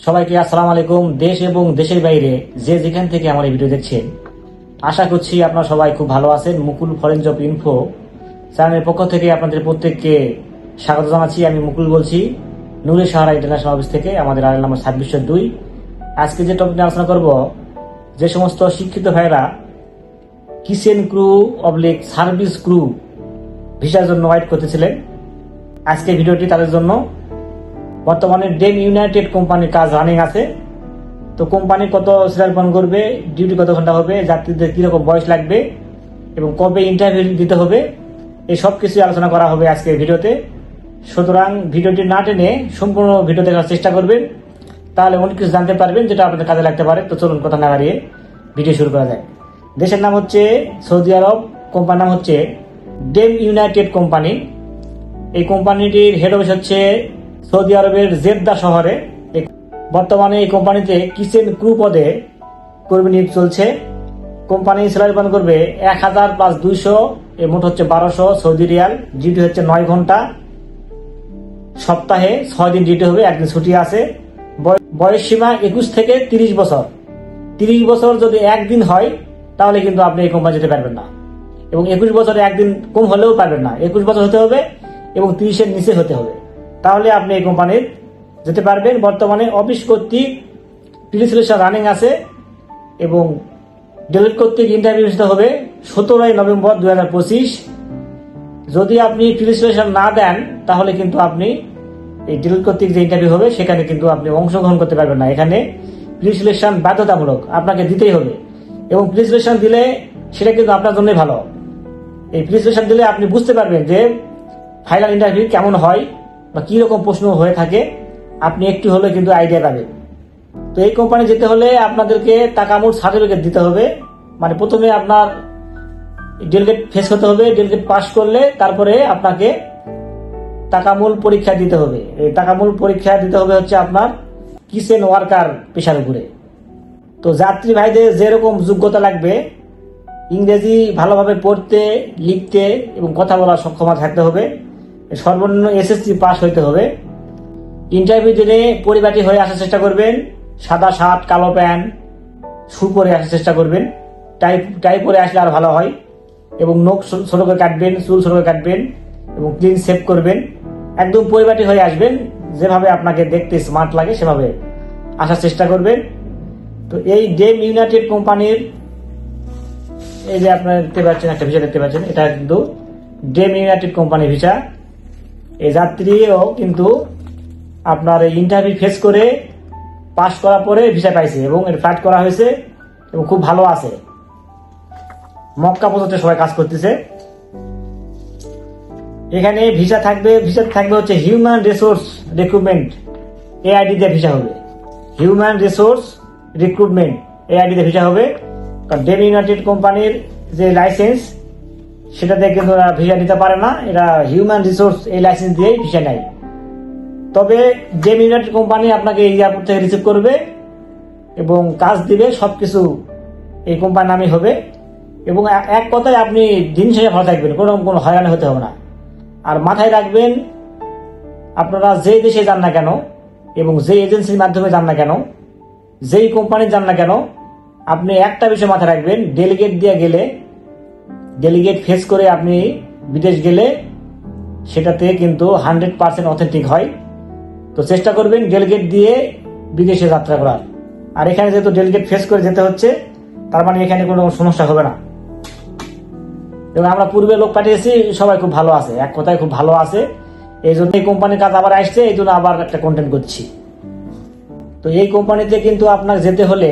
সবাইকে আসসালামু আলাইকুম। দেশ এবং দেশের বাইরে যে যেখান থেকে আমার এই ভিডিও দেখছেন, আশা করছি আপনারা সবাই খুব ভালো আছেন। মুকুল ফরেন জব ইনফো চ্যানেলের পক্ষ থেকে আপনাদের প্রত্যেককে স্বাগত জানাচ্ছি। আমি মুকুল বলছি, নূরে সাহারা ইন্টারন্যাশনাল অফিস থেকে। আমাদের আইডি নাম্বার 2602। আজকে যে টপিক নিয়ে আলোচনা করব, যে সমস্ত শিক্ষিত ভাইরা kitchen crew oblique service crew ভিসার জন্য ওয়েট করতেছিলেন, আজকে ভিডিওটি তাদের জন্য। বর্তমানে ডেম ইউনাইটেড কোম্পানির কাজ রানিং আছে। তো কোম্পানি কত স্যালারি প্রদান করবে, ডিউটি কত ঘন্টা হবে, যাত্রীদের কিরকম বয়স লাগবে এবং কবে ইন্টারভিউ দিতে হবে, এই সব কিছু আলোচনা করা হবে আজকের ভিডিওতে। সুতরাং ভিডিওটি না টেনে সম্পূর্ণ ভিডিও দেখার চেষ্টা করবেন, তাহলে অনেক কিছু জানতে পারবেন যেটা আপনাদের কাজে লাগতে পারে। তো চলুন কথা না বাড়িয়ে ভিডিও শুরু করা যায়। দেশের নাম হচ্ছে সৌদি আরব, কোম্পানির নাম হচ্ছে ডেম ইউনাইটেড কোম্পানি। এই কোম্পানিটির হেড অফিস হচ্ছে সৌদি আরবের জেদ্দা শহরে। বর্তমানে এই কোম্পানিতে কিচেন ক্রু পদে কর্মী নিয়োগ চলছে। কোম্পানি স্যালারি প্রদান করবে 1000 + 200, মোট হচ্ছে 1200 সৌদি রিয়াল। ডিউটি হচ্ছে 9 ঘন্টা, সপ্তাহে 6 দিন ডিউটি হবে, একদিন ছুটি আছে। বয়স সীমা 21 থেকে 30 বছর। 30 বছর যদি একদিন হয় তাহলে কিন্তু আপনি এই কোম্পানি যেতে পারবেন না, এবং 21 বছরে একদিন কম হলেও পারবেন না। 21 বছর হতে হবে এবং 30-এর নিচে হতে হবে, তাহলে আপনি এই কোম্পানির যেতে পারবেন। বর্তমানে অফিস কর্তৃক প্রিলিমিনারি রানিং আছে এবং ডেলিট কর্তৃক ইন্টারভিউ দিতে হবে 17 নভেম্বর 2025। যদি আপনি প্রিলিমিনারি না দেন তাহলে কিন্তু আপনি এই ডেলিট কর্তৃক যে ইন্টারভিউ হবে সেখানে কিন্তু আপনি অংশগ্রহণ করতে পারবেন না। এখানে প্রিলিমিনারি বাধ্যতামূলক, আপনাকে দিতেই হবে। এবং প্রিলিমিনারি দিলে সেটা কিন্তু আপনার জন্যই ভালো। এই প্রিলিমিনারি দিলে আপনি বুঝতে পারবেন যে ফাইনাল ইন্টারভিউ কেমন হয় বা কি রকম প্রশ্ন হয়ে থাকে, আপনি একটু হলে কিন্তু আইডিয়া পাবেন। তো এই কোম্পানি যেতে হলে আপনাদেরকে তাকামুল সার্টিফিকেট দিতে হবে। মানে প্রথমে আপনার ডেলিগেট ফেস হতে হবে, ডেলিগেট পাস করলে তারপরে আপনাকে তাকামুল পরীক্ষা দিতে হবে। এই তাকামুল পরীক্ষা দিতে হবে হচ্ছে আপনার কিচেন ওয়ার্কার পেশার উপরে। তো যাত্রী ভাইদের যেরকম যোগ্যতা লাগবে, ইংরেজি ভালোভাবে পড়তে, লিখতে এবং কথা বলার সক্ষমতা থাকতে হবে। সর্বনিম্ন এসএসসি পাস হইতে হবে। ইন্টারভিউ দিনে পরিপাটি হয়ে আসার চেষ্টা করবেন। সাদা শার্ট, কালো প্যান্ট, শু পরে আসার চেষ্টা করবেন। টাই পরে আসলে আর ভালো হয়। এবং নখ ছোট করে কাটবেন, চুল ছোট করে কাটবেন এবং ক্লিন শেভ করবেন। একদম পরিপাটি হয়ে আসবেন, যেভাবে আপনাকে দেখতে স্মার্ট লাগে সেভাবে আসার চেষ্টা করবেন। তো এই ডেম ইউনাইটেড কোম্পানির এই যে আপনারা দেখতে পাচ্ছেন, একটা ভিসা দেখতে পাচ্ছেন, এটা কিন্তু ডেম ইউনাইটেড কোম্পানি ভিসা। এই যাত্রীও কিন্তু আপনার এই ইন্টারভিউ ফেস করে পাস করার পরে ভিসা পাইছে এবং এর ফ্লাইট করা হয়েছে এবং খুব ভালো আছে। মক্কা পর্যন্ত সবাই কাজ করতেছে। এখানে ভিসা থাকবে হচ্ছে হিউম্যান রিসোর্স রিক্রুটমেন্ট, এআইডি দিয়ে ভিসা হবে। হিউম্যান রিসোর্স রিক্রুটমেন্ট এআইডি দিয়ে ভিসা হবে। কারণ ডেম ইউনাইটেড কোম্পানির যে লাইসেন্স, সেটাতে কিন্তু ভিসা দিতে পারে না। এরা হিউম্যান রিসোর্স এই লাইসেন্স দিয়েই ভিসা নেয়। তবে ডেম ইউনাইটেড কোম্পানি আপনাকে এয়ারপোর্ট থেকে রিসিভ করবে এবং কাজ দিবে, সবকিছু এই কোম্পানির নামে হবে। এবং এক কথায় আপনি দিন শেষে ভালো থাকবেন, কোনো হয়রানি হতে হবে না। আর মাথায় রাখবেন, আপনারা যেই দেশে যান না কেন এবং যে এজেন্সির মাধ্যমে যান না কেন, যেই কোম্পানির যান না কেন, আপনি একটা বিষয় মাথায় রাখবেন, ডেলিগেট দিয়ে গেলে, ডেলিগেট ফেস করে আপনি বিদেশ গেলে সেটাতে কিন্তু 100% অথেন্টিক হয়। তো চেষ্টা করবেন ডেলিগেট দিয়ে বিদেশে যাত্রা করার। আর এখানে যেহেতু ডেলিগেট ফেস করে যেতে হচ্ছে, তার মানে এখানে কোনো সমস্যা হবে না। এবং আমরা পূর্বে লোক পাঠিয়েছি, সবাই খুব ভালো আছে, এক কথায় খুব ভালো আছে। এই জন্য এই কোম্পানির কাজ আবার আসছে, এই জন্য আবার একটা কন্টেন্ট করছি। তো এই কোম্পানিতে কিন্তু আপনার যেতে হলে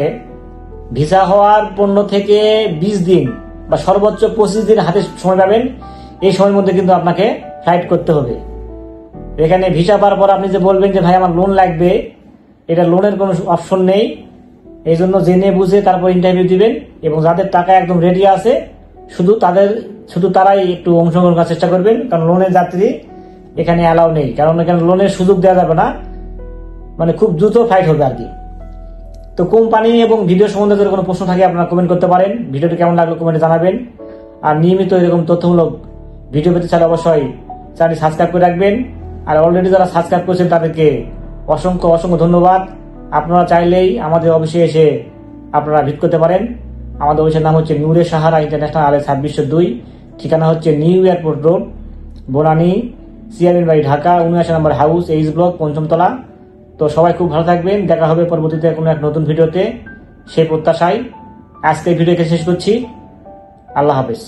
ভিসা হওয়ার 15 থেকে 20 দিন বা সর্বোচ্চ 25 দিন হাতে সময় পাবেন। এই সময়ের মধ্যে কিন্তু আপনাকে ফ্লাইট করতে হবে। এখানে ভিসা পাওয়ার পর আপনি যে বলবেন যে ভাই আমার লোন লাগবে, এটা লোনের কোনো অপশন নেই। এই জন্য জেনে বুঝে তারপর ইন্টারভিউ দিবেন। এবং যাদের টাকা একদম রেডি আছে, শুধু তারাই একটু অংশগ্রহণ করার চেষ্টা করবেন, কারণ লোনের যাত্রী এখানে অ্যালাউ নেই। কারণ এখানে লোনের সুযোগ দেওয়া যাবে না, মানে খুব দ্রুত ফ্লাইট হবে আর কি। তো কোম্পানি এবং ভিডিও সম্বন্ধে যদি কোনো প্রশ্ন থাকে আপনারা কমেন্ট করতে পারেন। ভিডিওটি কেমন লাগলো কমেন্টে জানাবেন। আর নিয়মিত এরকম তথ্যমূলক ভিডিও পেতে চাইলে অবশ্যই চ্যানেলটি সাবস্ক্রাইব করে রাখবেন। আর অলরেডি যারা সাবস্ক্রাইব করেছেন তাদেরকে অসংখ্য ধন্যবাদ। আপনারা চাইলেই আমাদের অফিসে এসে আপনারা ভিজিট করতে পারেন। আমাদের অফিসের নাম হচ্ছে নূরে সাহারা ইন্টারন্যাশনাল, আলে 2602, ঠিকানা হচ্ছে new airport road, Banani, chairman বাড়ি, ঢাকা 79 নম্বর হাউস, এইচ ব্লক, 5ম তলা। তো সবাই খুব ভালো থাকবেন, দেখা হবে পরবর্তীতে কোনো এক নতুন ভিডিওতে, সেই প্রত্যাশায় আজকের ভিডিওকে শেষ করছি। আল্লাহ হাফেজ।